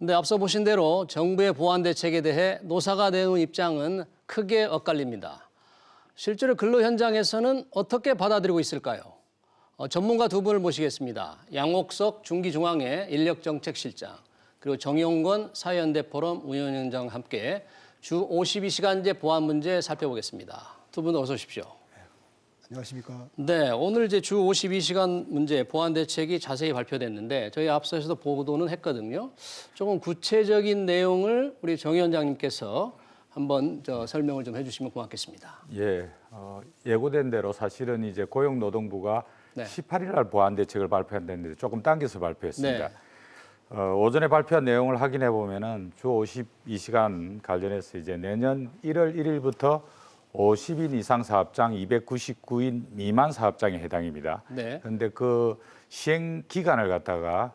근데 앞서 보신 대로 정부의 보완 대책에 대해 노사가 내놓은 입장은 크게 엇갈립니다. 실제로 근로 현장에서는 어떻게 받아들이고 있을까요? 전문가 두 분을 모시겠습니다. 양옥석 중기중앙회 인력정책실장, 그리고 정용건 사회연대 포럼 운영위원장 함께 주 52시간제 보완 문제 살펴보겠습니다. 두 분 어서 오십시오. 안녕하십니까. 네, 오늘 이제 주 52시간 문제 보완 대책이 자세히 발표됐는데 저희 앞서서도 보도는 했거든요. 조금 구체적인 내용을 우리 정 위원장님께서 한번 설명을 좀 해주시면 고맙겠습니다. 예, 예고된 대로 사실은 이제 고용노동부가 네. 18일 날 보완 대책을 발표했는데 조금 당겨서 발표했습니다. 네. 오전에 발표한 내용을 확인해 보면은 주 52시간 관련해서 이제 내년 1월 1일부터 50인 이상 사업장 299인 미만 사업장에 해당입니다. 네. 그런데 그 시행 기간을 갖다가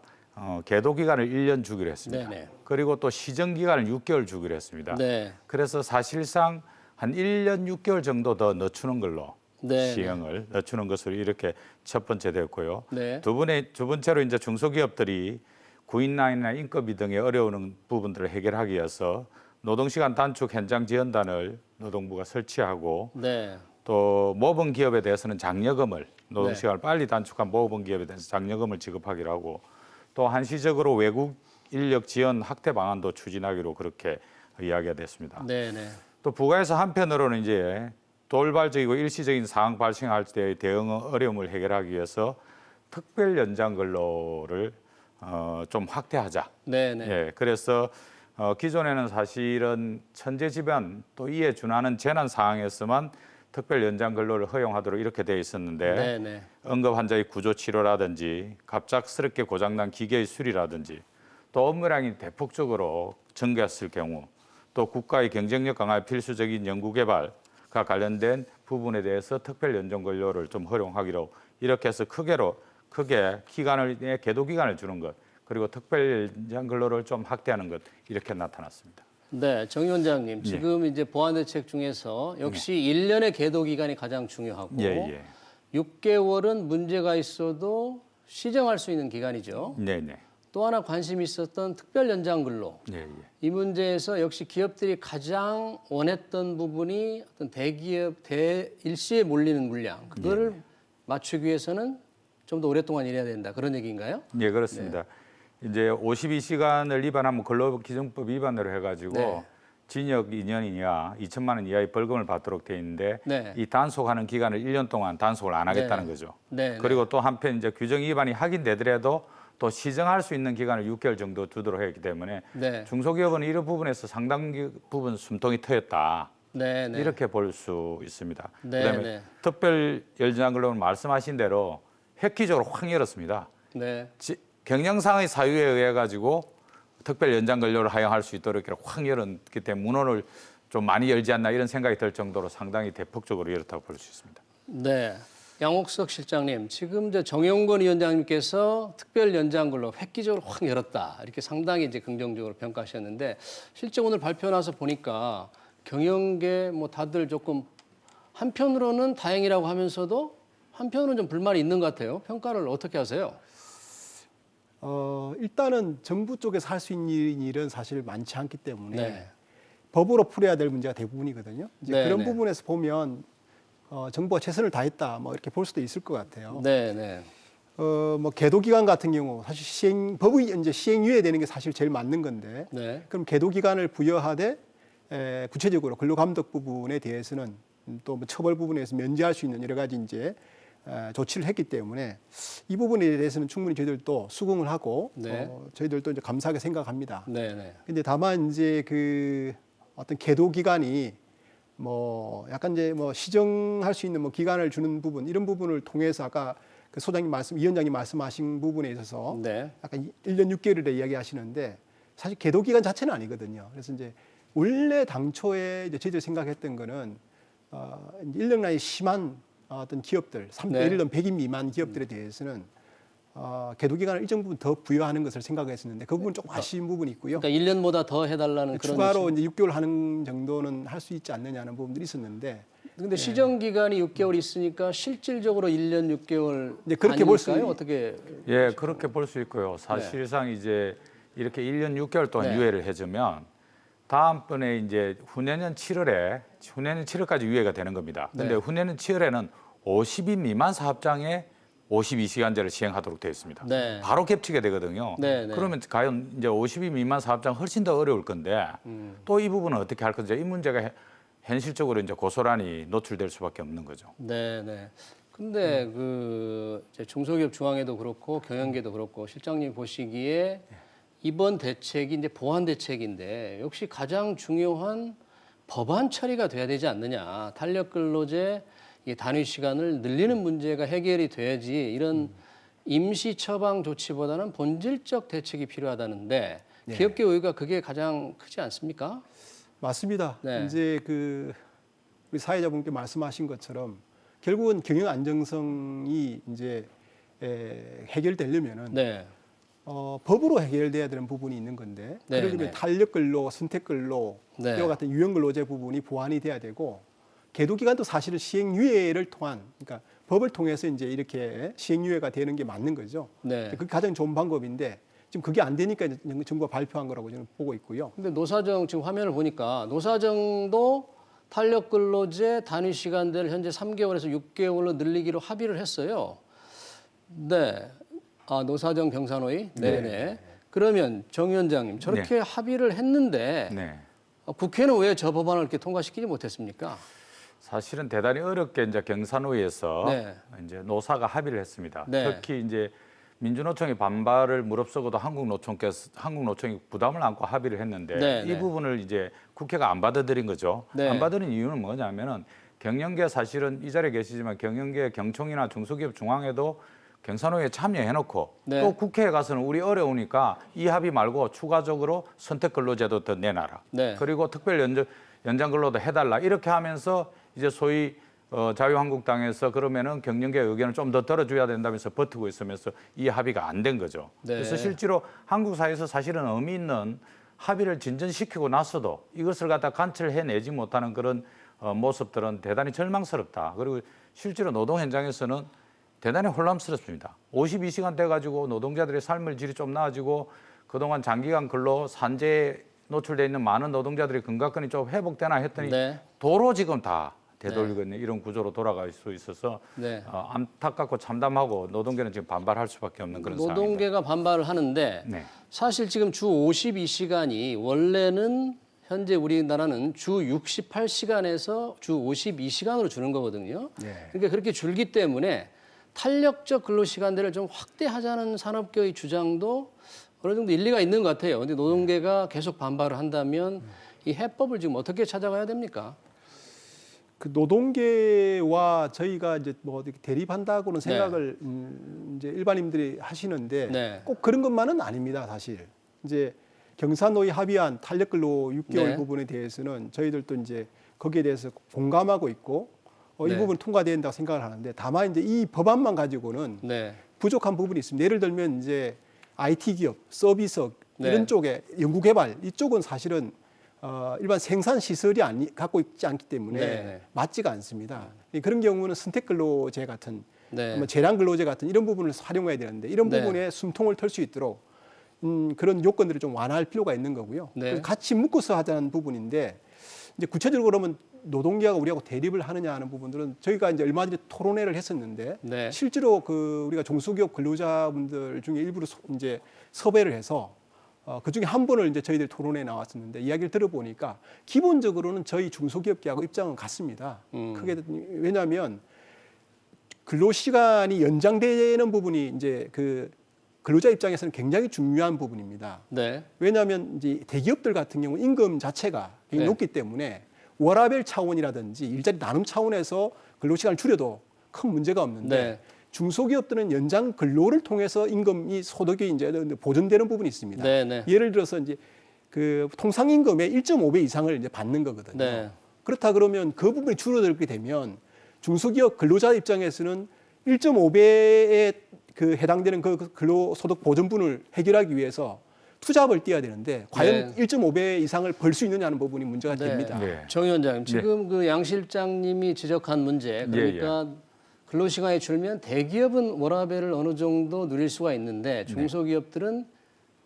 계도 기간을 1년 주기로 했습니다. 네네. 그리고 또 시정 기간을 6개월 주기로 했습니다. 네. 그래서 사실상 한 1년 6개월 정도 더 늦추는 걸로 네. 시행을 늦추는 것으로 이렇게 첫 번째 됐고요. 네. 두 번째로 이제 중소기업들이 구인난이나 인건비 등의 어려운 부분들을 해결하기 위해서 노동시간 단축 현장 지원단을 노동부가 설치하고 네. 또 모범 기업에 대해서는 장려금을 노동시간을 빨리 단축한 모범 기업에 대해서 장려금을 지급하기로 하고 또 한시적으로 외국 인력 지원 확대 방안도 추진하기로 그렇게 이야기가 됐습니다. 네. 네. 또 부가에서 한편으로는 이제 돌발적이고 일시적인 상황 발생할 때의 대응 어려움을 해결하기 위해서 특별 연장 근로를 좀 확대하자. 네. 네. 예, 그래서 기존에는 사실은 천재지변 또 이에 준하는 재난 상황에서만 특별 연장 근로를 허용하도록 이렇게 돼 있었는데 네. 네. 응급 환자의 구조 치료라든지 갑작스럽게 고장난 기계의 수리라든지 또 업무량이 대폭적으로 증가했을 경우 또 국가의 경쟁력 강화에 필수적인 연구 개발과 관련된 부분에 대해서 특별 연장 근로를 좀 허용하기로 이렇게 해서 크게 기간을 계도 기간을 주는 것 그리고 특별 연장 근로를 좀 확대하는 것 이렇게 나타났습니다. 네, 정 위원장님, 지금 이제 보완 대책 중에서 역시 1년의 계도 기간이 가장 중요하고 예. 6개월은 문제가 있어도 시정할 수 있는 기간이죠. 네. 또 하나 관심이 있었던 특별 연장 근로. 예. 이 문제에서 역시 기업들이 가장 원했던 부분이 어떤 대기업 일시에 몰리는 물량 그거를 맞추기 위해서는 좀 더 오랫동안 일해야 된다 그런 얘기인가요? 네, 그렇습니다. 이제 52시간을 위반하면 근로기준법 위반으로 해가지고 네. 징역 2년 이하 2천만 원 이하의 벌금을 받도록 돼 있는데 네. 이 단속하는 기간을 1년 동안 단속을 안 하겠다는 네. 거죠. 네. 그리고 또 한편 이제 규정 위반이 확인되더라도 또 시정할 수 있는 기간을 6개월 정도 두도록 했기 때문에 네. 중소기업은 이런 부분에서 상당 부분 숨통이 트였다. 네. 네. 이렇게 볼 수 있습니다. 네, 그다음에 네. 특별 연장 근로는 말씀하신 대로 획기적으로 확 열었습니다. 네. 경영상의 사유에 의해 가지고 특별 연장 근로를 허용할 수 있도록 이렇게 확 열었기 때문에 문호를 좀 많이 열지 않나 이런 생각이 들 정도로 상당히 대폭적으로 열었다고 볼 수 있습니다. 네. 양옥석 실장님, 지금 이제 정용건 위원장님께서 특별 연장 근로 획기적으로 확 열었다. 이렇게 상당히 이제 긍정적으로 평가하셨는데 실제 오늘 발표 나서 보니까 경영계 뭐 다들 조금 한편으로는 다행이라고 하면서도 한편으로는 좀 불만이 있는 것 같아요. 평가를 어떻게 하세요? 일단은 정부 쪽에서 할 수 있는 일은 사실 많지 않기 때문에 네. 법으로 풀어야 될 문제가 대부분이거든요. 이제 네, 그런 네. 부분에서 보면 정부가 최선을 다했다, 뭐 이렇게 볼 수도 있을 것 같아요. 네, 네. 뭐 계도 기간 같은 경우 사실 법이 이제 시행유예 되는 게 사실 제일 맞는 건데, 네. 그럼 계도 기간을 부여하되 구체적으로 근로감독 부분에 대해서는 또 뭐 처벌 부분에서 면제할 수 있는 여러 가지 이제 조치를 했기 때문에 이 부분에 대해서는 충분히 저희들도 수긍을 하고 네. 저희들도 이제 감사하게 생각합니다. 네, 네. 근데 다만 이제 그 어떤 계도 기간이 뭐 약간 이제 뭐 시정할 수 있는 뭐 기간을 주는 부분 이런 부분을 통해서 아까 그 위원장님 말씀하신 부분에 있어서 네. 약간 1년 6개월에 이야기하시는데 사실 계도 기간 자체는 아니거든요. 그래서 이제 원래 당초에 이제 저희들이 생각했던 거는 1년 나이 심한 어떤 기업들, 네. 예를 들면 100인 미만 기업들에 대해서는 계도 기간을 일정 부분 더 부여하는 것을 생각했었는데 그 부분 조금 아쉬운 부분이 있고요. 그러니까 1년보다 더 해달라는 그런 추가로 이제 6개월 하는 정도는 할 수 있지 않느냐는 부분들이 있었는데 근데 시정 기간이 6개월 있으니까 실질적으로 1년 6개월 이제 그렇게 볼 수 아닐까요? 어떻게? 예, 그렇게 볼 수 있고요. 사실상 이제 이렇게 1년 6개월 동안 네. 유예를 해주면 다음번에 이제 후내년 7월까지 유예가 되는 겁니다. 근데 네. 후내년 7월에는 50인 미만 사업장에 52시간제를 시행하도록 되어 있습니다. 네. 바로 겹치게 되거든요. 네, 네. 그러면 과연 이제 50인 미만 사업장 훨씬 더 어려울 건데 또 이 부분은 어떻게 할 건지 이 문제가 현실적으로 이제 고스란히 노출될 수밖에 없는 거죠. 네, 네. 근데 그 이제 중소기업 중앙회도 그렇고 경영계도 그렇고 실장님 보시기에 이번 대책이 이제 보완 대책인데 역시 가장 중요한 법안 처리가 돼야 되지 않느냐. 탄력 근로제 이 단위 시간을 늘리는 문제가 해결이 돼야지 이런 임시 처방 조치보다는 본질적 대책이 필요하다는데 네. 기업계 의의가 그게 가장 크지 않습니까? 맞습니다. 네. 이제 그 우리 사회자분께 말씀하신 것처럼 결국은 경영 안정성이 이제 해결되려면은 네. 법으로 해결돼야 되는 부분이 있는 건데 네, 그러려면 네. 탄력 근로, 선택 근로 네. 이와 같은 유형 근로제 부분이 보완이 돼야 되고 계도 기간도 사실은 시행 유예를 통한 그러니까 법을 통해서 이제 이렇게 시행 유예가 되는 게 맞는 거죠. 네. 그게 가장 좋은 방법인데 지금 그게 안 되니까 이제 정부가 발표한 거라고 저는 보고 있고요. 근데 노사정 지금 화면을 보니까 노사정도 탄력 근로제 단위 시간대를 현재 3개월에서 6개월로 늘리기로 합의를 했어요. 네. 아, 노사정 경산호의? 네네. 그러면 정 위원장님 저렇게 합의를 했는데 네. 국회는 왜 저 법안을 이렇게 통과시키지 못했습니까? 사실은 대단히 어렵게 이제 경산호에서 네. 이제 노사가 합의를 했습니다. 네. 특히 이제 민주노총이 반발을 무릅쓰고도 한국노총이 부담을 안고 합의를 했는데 네, 이 네. 부분을 이제 국회가 안 받아들인 거죠. 네. 안 받아들인 이유는 뭐냐면은 경영계 사실은 이 자리에 계시지만 경영계 경총이나 중소기업 중앙회도 경산호에 참여해놓고 네. 또 국회에 가서는 우리 어려우니까 이 합의 말고 추가적으로 선택근로제도 더 내놔라. 네. 그리고 특별 연장 근로도 해달라. 이렇게 하면서 이제 소위 자유한국당에서 그러면은 경영계 의견을 좀 더 들어줘야 된다면서 버티고 있으면서 이 합의가 안 된 거죠. 네. 그래서 실제로 한국 사회에서 사실은 의미 있는 합의를 진전시키고 나서도 이것을 갖다 관철해내지 못하는 그런 모습들은 대단히 절망스럽다. 그리고 실제로 노동 현장에서는 대단히 혼란스럽습니다. 52시간 돼가지고 노동자들의 삶의 질이 좀 나아지고 그동안 장기간 근로 산재에 노출돼 있는 많은 노동자들의 근간권이 좀 회복되나 했더니 네. 도로 지금 다 되돌리고 있는 이런 구조로 돌아갈 수 있어서 네. 안타깝고 참담하고 노동계는 지금 반발할 수밖에 없는 그런 상황입니다. 노동계가 반발을 하는데 네. 사실 지금 주 52시간이 원래는 현재 우리나라는 주 68시간에서 주 52시간으로 주는 거거든요. 네. 그러니까 그렇게 줄기 때문에 탄력적 근로시간대를 좀 확대하자는 산업계의 주장도 어느 정도 일리가 있는 것 같아요. 근데 노동계가 계속 반발을 한다면 이 해법을 지금 어떻게 찾아가야 됩니까? 그 노동계와 저희가 이제 뭐 어떻게 대립한다고는 생각을 이제 일반인들이 하시는데 네. 꼭 그런 것만은 아닙니다, 사실. 이제 경산노위 합의한 탄력근로 6개월 네. 부분에 대해서는 저희들도 이제 거기에 대해서 공감하고 있고 이 네. 부분 통과된다고 생각을 하는데 다만 이제 이 법안만 가지고는 네. 부족한 부분이 있습니다. 예를 들면 이제 IT 기업, 서비스 네. 이런 쪽에 연구개발 이쪽은 사실은 일반 생산 시설이 갖고 있지 않기 때문에 네. 맞지가 않습니다. 그런 경우는 선택근로제 같은 네. 재량근로제 같은 이런 부분을 활용해야 되는데 이런 네. 부분에 숨통을 털 수 있도록 그런 요건들을 좀 완화할 필요가 있는 거고요. 네. 그래서 같이 묶어서 하자는 부분인데 이제 구체적으로 그러면 노동계가 우리하고 대립을 하느냐 하는 부분들은 저희가 이제 얼마 전에 토론회를 했었는데 네. 실제로 그 우리가 중소기업 근로자분들 중에 일부를 이제 섭외를 해서 그 중에 한 분을 이제 저희들 토론회에 나왔었는데 이야기를 들어보니까 기본적으로는 저희 중소기업계하고 입장은 같습니다. 크게 왜냐하면 근로시간이 연장되는 부분이 이제 그 근로자 입장에서는 굉장히 중요한 부분입니다. 네. 왜냐하면 이제 대기업들 같은 경우 임금 자체가 굉장히 네. 높기 때문에 워라밸 차원이라든지 일자리 나눔 차원에서 근로시간을 줄여도 큰 문제가 없는데 네. 중소기업들은 연장 근로를 통해서 임금이 소득이 이제 보존되는 부분이 있습니다. 네, 네. 예를 들어서 이제 그 통상임금의 1.5배 이상을 이제 받는 거거든요. 네. 그렇다 그러면 그 부분이 줄어들게 되면 중소기업 근로자 입장에서는 1.5배에 그 해당되는 그 근로소득 보전분을 해결하기 위해서 투잡을 뛰어야 되는데 과연 네. 1.5배 이상을 벌 수 있느냐는 부분이 문제가 네. 됩니다. 네. 정 위원장님, 지금 그 양 실장님이 지적한 문제, 그러니까 근로시간이 줄면 대기업은 워라밸을 어느 정도 누릴 수가 있는데 중소기업들은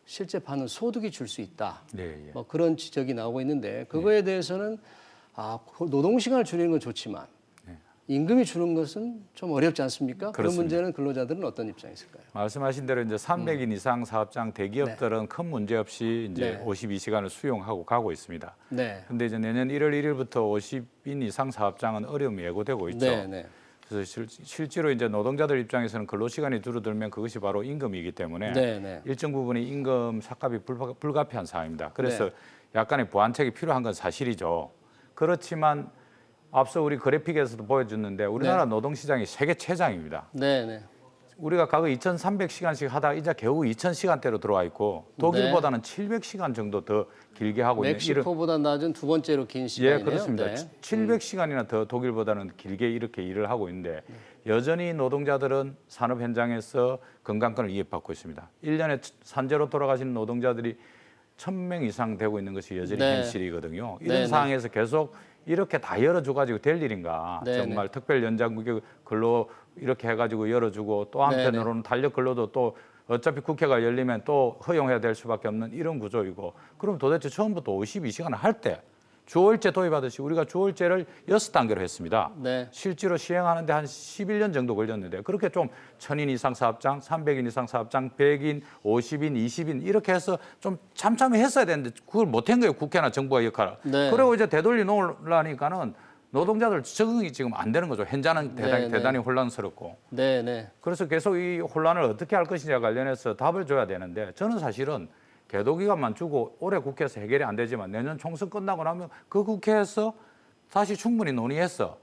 실제 받는 소득이 줄 수 있다. 네, 예. 뭐 그런 지적이 나오고 있는데 그거에 대해서는 노동 시간을 줄이는 건 좋지만 임금이 주는 것은 좀 어렵지 않습니까? 그런 그렇습니다. 문제는 근로자들은 어떤 입장이 있을까요? 말씀하신 대로 이제 300인 이상 사업장 대기업들은 큰 문제 없이 이제 네. 52시간을 수용하고 가고 있습니다. 네. 근데 이제 내년 1월 1일부터 50인 이상 사업장은 어려움이 예고되고 있죠. 네, 네. 그래서 실제로 이제 노동자들 입장에서는 근로시간이 줄어들면 그것이 바로 임금이기 때문에 네, 네. 일정 부분의 임금 삭감이 불가피한 상황입니다. 그래서 네. 약간의 보완책이 필요한 건 사실이죠. 그렇지만 앞서 우리 그래픽에서도 보여줬는데 우리나라 노동시장이 세계 최장입니다. 네, 네. 우리가 과거 2,300시간씩 하다가 이제 겨우 2,000시간대로 들어와 있고 독일보다는 700시간 정도 더 길게 하고 있는 멕시코보다 낮은 두 번째로 긴 시간이네요. 예, 그렇습니다. 네. 700시간이나 더 독일보다는 길게 이렇게 일을 하고 있는데 여전히 노동자들은 산업 현장에서 건강권을 위협받고 있습니다. 1년에 산재로 돌아가시는 노동자들이 1,000명 이상 되고 있는 것이 여전히 네. 현실이거든요. 이런 네, 상황에서 계속 이렇게 다 열어줘 가지고 될 일인가? 네, 정말 특별 연장 근로 이렇게 해가지고 열어주고 또 한편으로는 탄력 근로도 또 어차피 국회가 열리면 또 허용해야 될 수밖에 없는 이런 구조이고 그럼 도대체 처음부터 52시간을 할 때 주월제 도입하듯이 우리가 주월제를 6단계로 했습니다. 네. 실제로 시행하는데 한 11년 정도 걸렸는데 그렇게 좀 1,000인 이상 사업장, 300인 이상 사업장, 100인, 50인, 20인 이렇게 해서 좀 참참히 했어야 되는데 그걸 못한 거예요. 국회나 정부의 역할을. 네. 그리고 이제 되돌리 놓으려니까는 노동자들 적응이 지금 안 되는 거죠. 현장은 네, 대단히 혼란스럽고. 네, 네. 그래서 계속 이 혼란을 어떻게 할 것이냐 관련해서 답을 줘야 되는데 저는 사실은 계도 기간만 주고 올해 국회에서 해결이 안 되지만 내년 총선 끝나고 나면 그 국회에서 다시 충분히 논의해서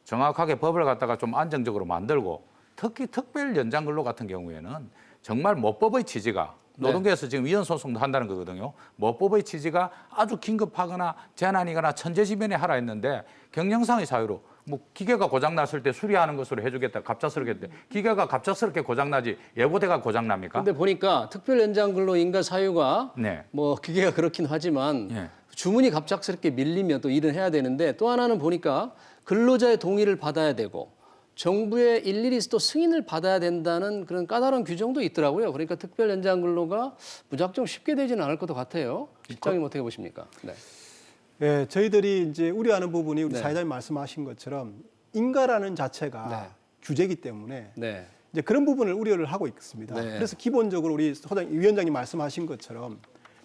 정확하게 법을 갖다가 좀 안정적으로 만들고 특히 특별 연장 근로 같은 경우에는 정말 모법의 취지가 노동계에서 지금 위헌 소송도 한다는 거거든요. 모법의 취지가 아주 긴급하거나 재난이거나 천재지변에 하라 했는데 경영상의 사유로 뭐 기계가 고장 났을 때 수리하는 것으로 해주겠다. 갑작스럽게 기계가 갑작스럽게 고장 나지 예고대가 고장 납니까? 근데 보니까 특별 연장 근로 인가 사유가 네. 뭐 기계가 그렇긴 하지만 예. 주문이 갑작스럽게 밀리면 또 일을 해야 되는데 또 하나는 보니까 근로자의 동의를 받아야 되고 정부의 일일이 또 승인을 받아야 된다는 그런 까다로운 규정도 있더라고요. 그러니까 특별 연장 근로가 무작정 쉽게 되지는 않을 것도 같아요. 실장님 어떻게 보십니까? 네. 예, 저희들이 이제 우려하는 부분이 우리 네. 사회자님 말씀하신 것처럼 인가라는 자체가 네. 규제이기 때문에 네. 이제 그런 부분을 우려를 하고 있습니다. 네. 그래서 기본적으로 우리 위원장님 말씀하신 것처럼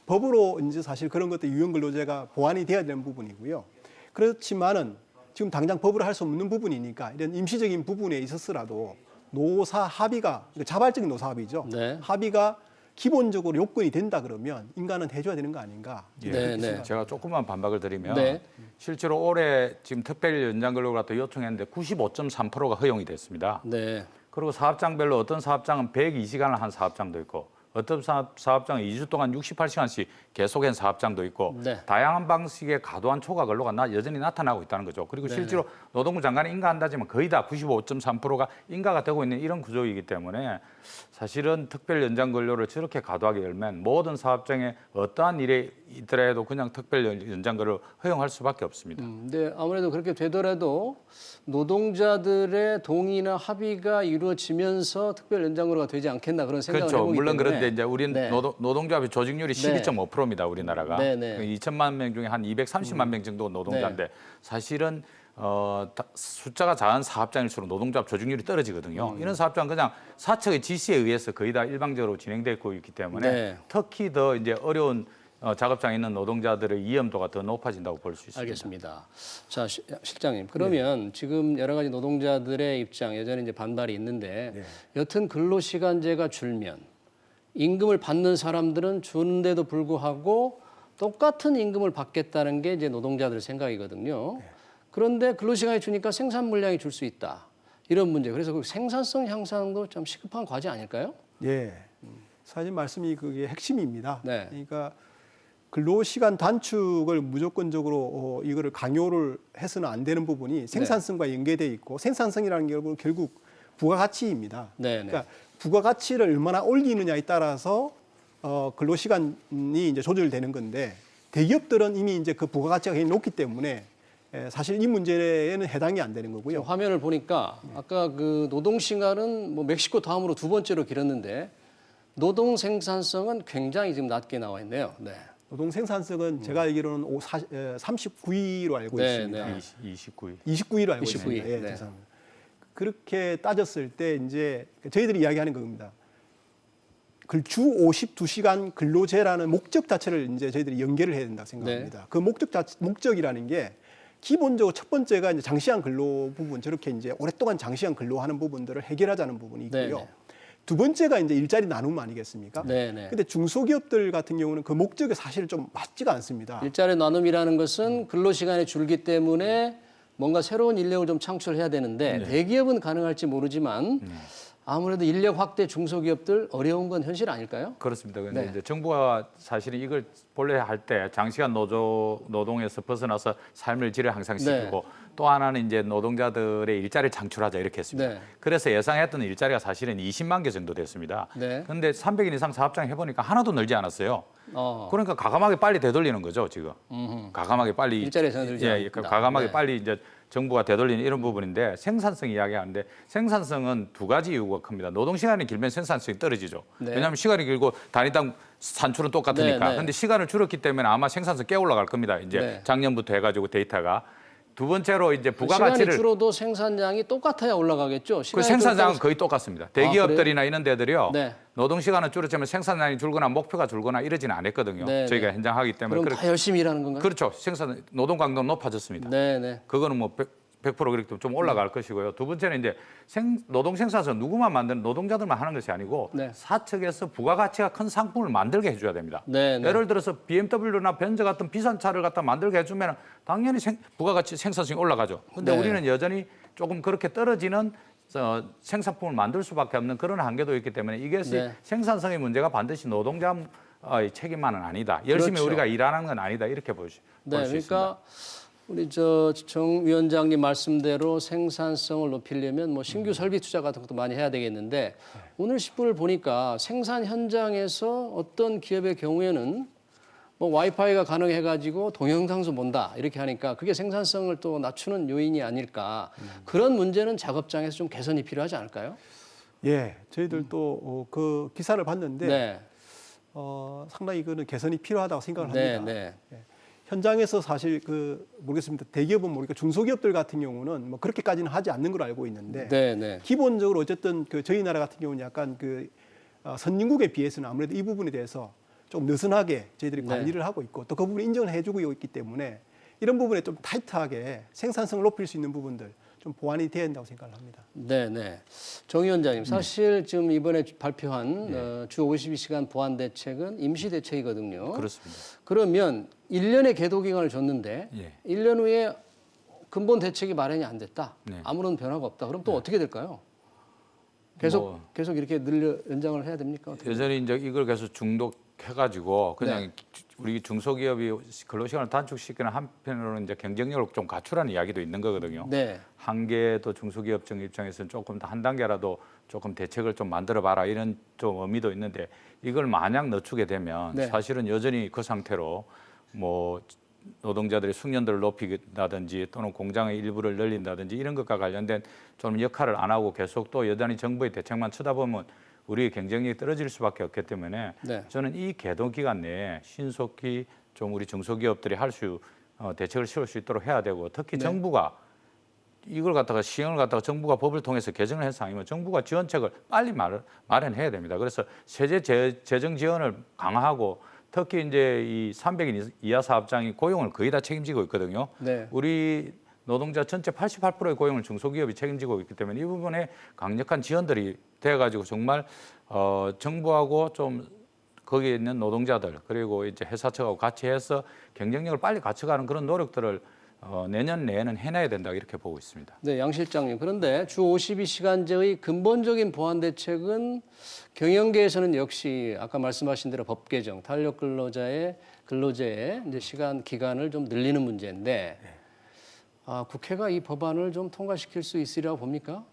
법으로 이제 사실 그런 것들 유연근로제가 보완이 돼야 되는 부분이고요. 그렇지만은 지금 당장 법으로 할 수 없는 부분이니까 이런 임시적인 부분에 있어서라도 노사 합의가 자발적인 노사 합의죠. 네. 합의가 기본적으로 요건이 된다 그러면 인가는 해줘야 되는 거 아닌가? 예. 네, 네. 제가 조금만 반박을 드리면 네. 실제로 올해 지금 특별 연장 근로를 갖다 요청했는데 95.3%가 허용이 됐습니다. 네. 그리고 사업장별로 어떤 사업장은 102시간을 한 사업장도 있고 어떤 사업장은 2주 동안 68시간씩 계속한 사업장도 있고 네. 다양한 방식의 과도한 초과 근로가 여전히 나타나고 있다는 거죠. 그리고 네. 실제로 노동부 장관이 인가한다지만 거의 다 95.3%가 인가가 되고 있는 이런 구조이기 때문에 사실은 특별 연장 근로를 저렇게 과도하게 열면 모든 사업장에 어떠한 일이 있더라도 그냥 특별 연장 근로를 허용할 수밖에 없습니다. 근데 아무래도 그렇게 되더라도 노동자들의 동의나 합의가 이루어지면서 특별 연장 근로가 되지 않겠나 그런 생각을 그렇죠. 해보기 물론 때문에. 그런데 이제 우리는 네. 노동조합의 조직률이 12.5%입니다. 우리나라가. 네, 네. 2천만 명 중에 한 230만 명 정도 노동자인데 사실은 숫자가 작은 사업장일수록 노동조합 조직률이 떨어지거든요. 이런 사업장은 그냥 사측의 지시에 의해서 거의 다 일방적으로 진행되고 있기 때문에 네. 특히 더 이제 어려운 작업장에 있는 노동자들의 위험도가 더 높아진다고 볼 수 있습니다. 알겠습니다. 자, 실장님. 그러면 지금 여러 가지 노동자들의 입장 여전히 이제 반발이 있는데 여튼 근로시간제가 줄면 임금을 받는 사람들은 주는데도 불구하고 똑같은 임금을 받겠다는 게 이제 노동자들 생각이거든요. 그런데 근로시간이 주니까 생산 물량이 줄 수 있다. 이런 문제. 그래서 그 생산성 향상도 좀 시급한 과제 아닐까요? 예. 사실 말씀이 그게 핵심입니다. 네. 그러니까 근로시간 단축을 무조건적으로 이거를 강요를 해서는 안 되는 부분이 생산성과 연계돼 있고 생산성이라는 게 결국 부가가치입니다. 네, 네. 그러니까 부가가치를 얼마나 올리느냐에 따라서 근로시간이 이제 조절되는 건데 대기업들은 이미 이제 그 부가가치가 굉장히 높기 때문에 사실 이 문제에는 해당이 안 되는 거고요. 화면을 보니까 아까 그 노동시간은 뭐 멕시코 다음으로 두 번째로 길었는데 노동 생산성은 굉장히 지금 낮게 나와 있네요. 네. 노동 생산성은 제가 알기로는 39위로 알고 네, 있습니다. 네. 29위. 29위로 알고 29위. 있습니다. 예, 네. 죄송합니다. 그렇게 따졌을 때 이제 저희들이 이야기하는 겁니다. 주 52시간 근로제라는 목적 자체를 이제 저희들이 연계를 해야 된다고 생각합니다. 네. 그 목적이라는 게 기본적으로 첫 번째가 이제 장시간 근로 부분, 저렇게 이제 오랫동안 장시간 근로하는 부분들을 해결하자는 부분이 있고요. 네, 네. 두 번째가 이제 일자리 나눔 아니겠습니까? 네, 네. 근데 중소기업들 같은 경우는 그 목적이 사실 좀 맞지가 않습니다. 일자리 나눔이라는 것은 근로시간이 줄기 때문에 뭔가 새로운 인력을 좀 창출해야 되는데 대기업은 가능할지 모르지만 아무래도 인력 확대 중소기업들 어려운 건 현실 아닐까요? 그렇습니다. 근데 네. 이제 정부가 사실은 이걸 본래 할 때 장시간 노동에서 벗어나서 삶을 질을 항상 시키고 또 하나는 이제 노동자들의 일자리를 창출하자 이렇게 했습니다. 네. 그래서 예상했던 일자리가 사실은 20만 개 정도 됐습니다. 네. 그런데 300인 이상 사업장 해보니까 하나도 늘지 않았어요. 어. 그러니까 가감하게 빨리 되돌리는 거죠 지금. 가감하게 빨리 일자리가 전혀 늘지 않는다. 가감하게 네. 빨리 이제 정부가 되돌리는 이런 부분인데 생산성 이야기하는데 생산성은 두 가지 이유가 큽니다. 노동 시간이 길면 생산성이 떨어지죠. 네. 왜냐하면 시간이 길고 단위당 산출은 똑같으니까. 네, 네. 근데 시간을 줄였기 때문에 아마 생산성 꽤 올라갈 겁니다. 이제 네. 작년부터 해가지고 데이터가. 두 번째로 이제 시간이 부가가치를 줄어도 생산량이 똑같아야 올라가겠죠. 그 시간이 생산량은 줄어도- 거의 똑같습니다. 대기업들이나 이런 데들이요. 네. 노동 시간은 줄었지만 생산량이 줄거나 목표가 줄거나 이러지는 않았거든요. 네, 저희가 네. 현장하기 때문에 그럼 다 열심히 일하는 건가요? 그렇죠. 생산 노동 강도는 높아졌습니다. 네, 네. 그거는 뭐 100% 그렇게 좀 올라갈 것이고요. 두 번째는 이제 노동 생산성 누구만 만드는 노동자들만 하는 것이 아니고 네. 사측에서 부가가치가 큰 상품을 만들게 해줘야 됩니다. 네, 네. 예를 들어서 BMW나 벤츠 같은 비싼 차를 갖다 만들게 해주면 당연히 부가가치 생산성이 올라가죠. 근데 네. 우리는 여전히 조금 그렇게 떨어지는 생산품을 만들 수밖에 없는 그런 한계도 있기 때문에 이것이 네. 생산성의 문제가 반드시 노동자의 책임만은 아니다. 열심히 그렇죠. 우리가 일하는 건 아니다. 이렇게 볼 수 네, 있습니다. 그러니까 우리 정 위원장님 말씀대로 생산성을 높이려면 뭐 신규 설비 투자 같은 것도 많이 해야 되겠는데 오늘 10분을 보니까 생산 현장에서 어떤 기업의 경우에는 뭐 와이파이가 가능해가지고 동영상도 본다 이렇게 하니까 그게 생산성을 또 낮추는 요인이 아닐까 그런 문제는 작업장에서 좀 개선이 필요하지 않을까요? 예, 저희들도 그 기사를 봤는데 네, 상당히 그는 개선이 필요하다고 생각을 네, 합니다. 네, 현장에서 사실 모르겠습니다. 대기업은 모르니까 중소기업들 같은 경우는 뭐 그렇게까지는 하지 않는 걸로 알고 있는데 네, 네. 기본적으로 어쨌든 저희 나라 같은 경우는 약간 선진국에 비해서는 아무래도 이 부분에 대해서 좀 느슨하게 저희들이 네. 관리를 하고 있고 또 그 부분을 인정을 해주고 있기 때문에 이런 부분에 좀 타이트하게 생산성을 높일 수 있는 부분들 좀 보완이 돼야 된다고 생각을 합니다. 네, 네. 정 위원장님, 사실 지금 이번에 발표한 주 52시간 보완 대책은 임시 대책이거든요. 그렇습니다. 그러면 1년의 계도 기간을 줬는데 예. 1년 후에 근본 대책이 마련이 안 됐다. 네. 아무런 변화가 없다. 그럼 또 어떻게 될까요? 계속 이렇게 연장을 해야 됩니까? 어떻게? 여전히 이제 이걸 계속 중독해가지고 그냥 우리 중소기업이 근로시간을 단축시키는 한편으로는 이제 경쟁력을 좀 갖추라는 이야기도 있는 거거든요. 네. 한계도 중소기업청 입장에서는 조금 더 한 단계라도 조금 대책을 좀 만들어봐라 이런 좀 의미도 있는데 이걸 마냥 늦추게 되면 네. 사실은 여전히 그 상태로 뭐 노동자들의 숙련도를 높이다든지 또는 공장의 일부를 늘린다든지 이런 것과 관련된 좀 역할을 안 하고 계속 또 여전히 정부의 대책만 쳐다보면 우리의 경쟁력이 떨어질 수밖에 없기 때문에 네. 저는 이 계도 기간 내에 신속히 좀 우리 중소기업들이 대책을 세울 수 있도록 해야 되고 특히 네. 정부가 이걸 갖다가 시행을 갖다가 정부가 법을 통해서 개정을 해서 아니면 정부가 지원책을 빨리 마련해야 됩니다. 그래서 세제 재정 지원을 강화하고 특히 이제 이 300인 이하 사업장이 고용을 거의 다 책임지고 있거든요. 네. 우리 노동자 전체 88%의 고용을 중소기업이 책임지고 있기 때문에 이 부분에 강력한 지원들이 돼가지고 정말 정부하고 좀 거기에 있는 노동자들 그리고 이제 회사 측하고 같이 해서 경쟁력을 빨리 갖춰가는 그런 노력들을 내년 내에는 해내야 된다 이렇게 보고 있습니다. 네, 양 실장님. 그런데 주 52시간제의 근본적인 보완 대책은 경영계에서는 역시 아까 말씀하신 대로 법 개정, 탄력 근로자의 근로제의 이제 시간 기간을 좀 늘리는 문제인데 국회가 이 법안을 좀 통과시킬 수 있으리라고 봅니까?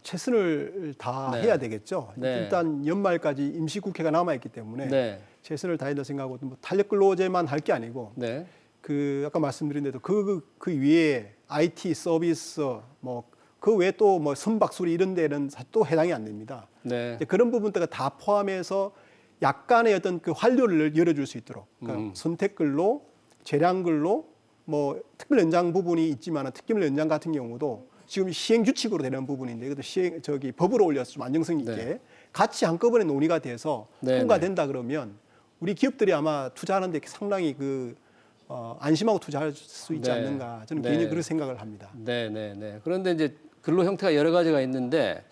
최선을 다해야 되겠죠. 네. 일단 연말까지 임시국회가 남아있기 때문에 네, 최선을 다해야 생각하고 뭐 탄력근로제만 할 게 아니고 네, 아까 말씀드린 대로 그 위에 IT 서비스 뭐 그 외에 또 뭐 선박수리 이런 데는 또 해당이 안 됩니다. 네. 이제 그런 부분들을 다 포함해서 약간의 어떤 그 활료를 열어줄 수 있도록 그러니까 선택근로, 재량근로, 뭐 특별 연장 부분이 있지만 특별 연장 같은 경우도 지금 시행 규칙으로 되는 부분인데 이것도 법으로 올려서 좀 안정성 있게 네. 같이 한꺼번에 논의가 돼서 네, 통과된다 그러면 우리 기업들이 아마 투자하는데 상당히 안심하고 투자할 수 있지 네. 않는가 저는 네. 개인적으로 그런 생각을 합니다. 네, 네, 네. 그런데 이제 근로 형태가 여러 가지가 있는데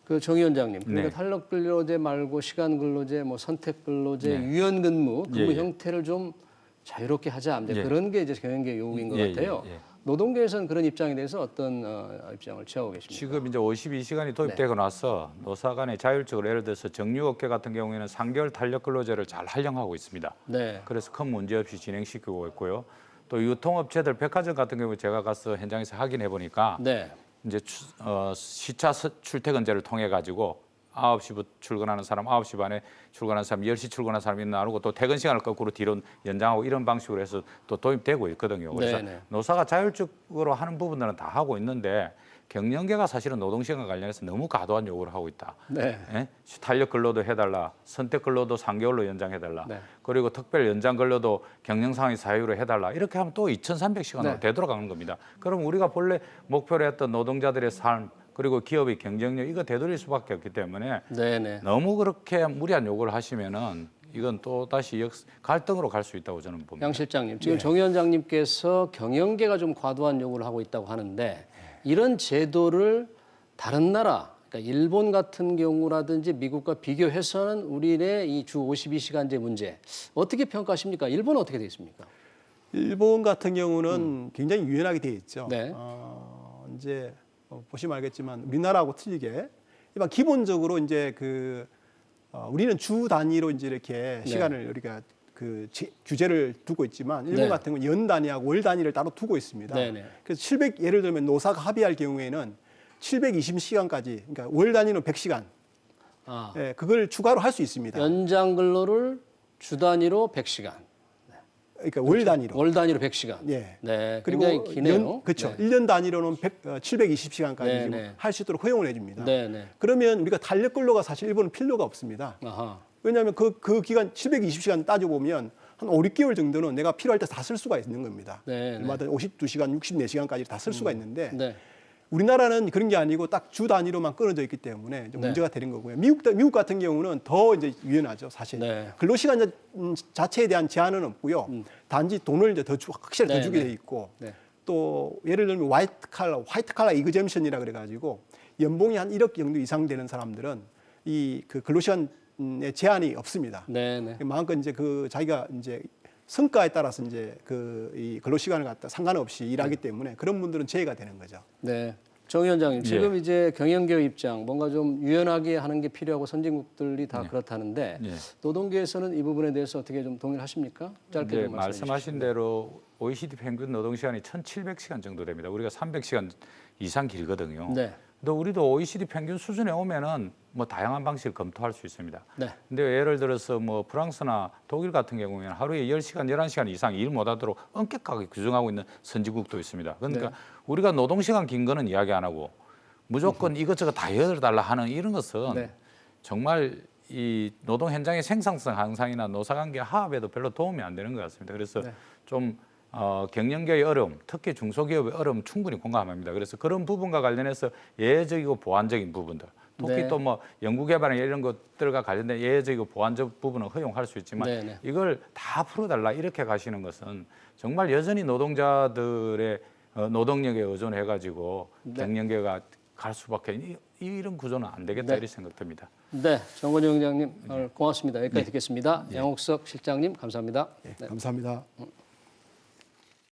그 정 위원장님, 그러니까 네. 탄력 근로제 말고 시간 근로제, 뭐 선택 근로제, 네. 유연 근무 예. 형태를 좀 자유롭게 하자. 이제 예. 그런 게 이제 경영계 요구인 것 예, 같아요. 예, 예. 노동계에서는 그런 입장에 대해서 어떤 입장을 취하고 계십니까? 지금 이제 52시간이 도입되고 나서 노사 간에 자율적으로 예를 들어서 정유업계 같은 경우에는 3개월 탄력 근로제를 잘 활용하고 있습니다. 네. 그래서 큰 문제 없이 진행시키고 있고요. 또 유통업체들 백화점 같은 경우에 제가 가서 현장에서 확인해 보니까 네. 이제 시차 출퇴근제를 통해 가지고 9시부터 출근하는 사람, 9시 반에 출근하는 사람, 10시 출근하는 사람이 나누고 또 퇴근 시간을 거꾸로 뒤로 연장하고 이런 방식으로 해서 또 도입되고 있거든요. 그래서 네네. 노사가 자율적으로 하는 부분들은 다 하고 있는데 경영계가 사실은 노동시간과 관련해서 너무 과도한 요구를 하고 있다. 네. 예? 탄력 근로도 해달라, 선택 근로도 3개월로 연장해달라, 네. 그리고 특별 연장 근로도 경영 상황이 사유로 해달라. 이렇게 하면 또 2,300시간으로 네. 되돌아가는 겁니다. 그럼 우리가 본래 목표로 했던 노동자들의 삶 그리고 기업의 경쟁력 이거 되돌릴 수밖에 없기 때문에 네, 네. 너무 그렇게 무리한 요구를 하시면은 이건 또 다시 갈등으로 갈 수 있다고 저는 봅니다. 양 실장님, 지금 정 위원장님께서 경영계가 좀 과도한 요구를 하고 있다고 하는데 이런 제도를 다른 나라, 그러니까 일본 같은 경우라든지 미국과 비교해서는 우리의 이 주 52시간제 문제 어떻게 평가하십니까? 일본은 어떻게 되어 있습니까? 일본 같은 경우는 굉장히 유연하게 되어 있죠. 네. 이제 보시면 알겠지만 우리나라하고 틀리게 일반 기본적으로 이제 우리는 주 단위로 이제 이렇게 시간을 우리가 규제를 두고 있지만 일본 네. 같은 경우는 연 단위하고 월 단위를 따로 두고 있습니다. 네네. 그래서 예를 들면 노사가 합의할 경우에는 720시간까지 그러니까 월 단위는 100시간 아, 예, 그걸 추가로 할 수 있습니다. 연장 근로를 주 단위로 100시간, 그러니까 월 단위로. 월 단위로 100시간. 예. 네, 그리고 굉장히 기네요. 그렇죠. 네. 1년 단위로는 720시간까지 네, 지금 네. 할 수 있도록 허용을 해줍니다. 네, 네. 그러면 우리가 탄력 근로가 사실 일본은 필요가 없습니다. 아하. 왜냐하면 그 기간 720시간 따져보면 한 5, 6개월 정도는 내가 필요할 때 다 쓸 수가 있는 겁니다. 네, 네. 얼마든 52시간, 64시간까지 다 쓸 수가 있는데 네. 우리나라는 그런 게 아니고 딱 주 단위로만 끊어져 있기 때문에 좀 네. 문제가 되는 거고요. 미국 같은 경우는 더 이제 유연하죠, 사실. 네. 근로시간 자체에 대한 제한은 없고요. 단지 돈을 이제 확실히 네, 더 주게 네. 돼 있고 네. 또 예를 들면 화이트 칼라 이그젬션이라 그래가지고 연봉이 한 1억 정도 이상 되는 사람들은 그 근로시간에 제한이 없습니다. 네, 네. 마음껏 이제 자기가 이제 성과에 따라서 이제 이 근로시간을 갖다 상관없이 일하기 때문에 그런 분들은 제외가 되는 거죠. 네. 정 위원장님, 지금 예. 이제 경영계 입장 뭔가 좀 유연하게 하는 게 필요하고 선진국들이 다 예. 그렇다는데 예. 노동계에서는 이 부분에 대해서 어떻게 좀 동의를 하십니까? 짧게 이제 좀 말씀해 말씀하신 주시죠. 대로 OECD 평균 노동 시간이 1,700시간 정도 됩니다. 우리가 300시간 이상 길거든요. 네. 근데 우리도 OECD 평균 수준에 오면은 뭐 다양한 방식을 검토할 수 있습니다. 네. 근데 예를 들어서 뭐 프랑스나 독일 같은 경우에는 하루에 10시간, 11시간 이상 일 못하도록 엄격하게 규정하고 있는 선진국도 있습니다. 그러니까 네. 우리가 노동시간 긴 거는 이야기 안 하고 무조건 이것저것 다 열어달라 하는 이런 것은 네. 정말 이 노동 현장의 생산성 향상이나 노사관계 화합에도 별로 도움이 안 되는 것 같습니다. 그래서 네. 좀 경영계의 어려움, 특히 중소기업의 어려움 충분히 공감합니다. 그래서 그런 부분과 관련해서 예외적이고 보완적인 부분들, 특히 네. 또 뭐 연구개발이나 이런 것들과 관련된 예외적이고 보완적 부분은 허용할 수 있지만 네, 네. 이걸 다 풀어달라 이렇게 가시는 것은 정말 여전히 노동자들의 노동력에 의존해가지고 네. 경영계가 갈 수밖에 이런 구조는 안 되겠다 네. 이렇게 생각됩니다. 네, 정건영 위원장님 오늘 고맙습니다. 여기까지 듣겠습니다. 예. 양옥석 실장님 감사합니다. 네, 감사합니다.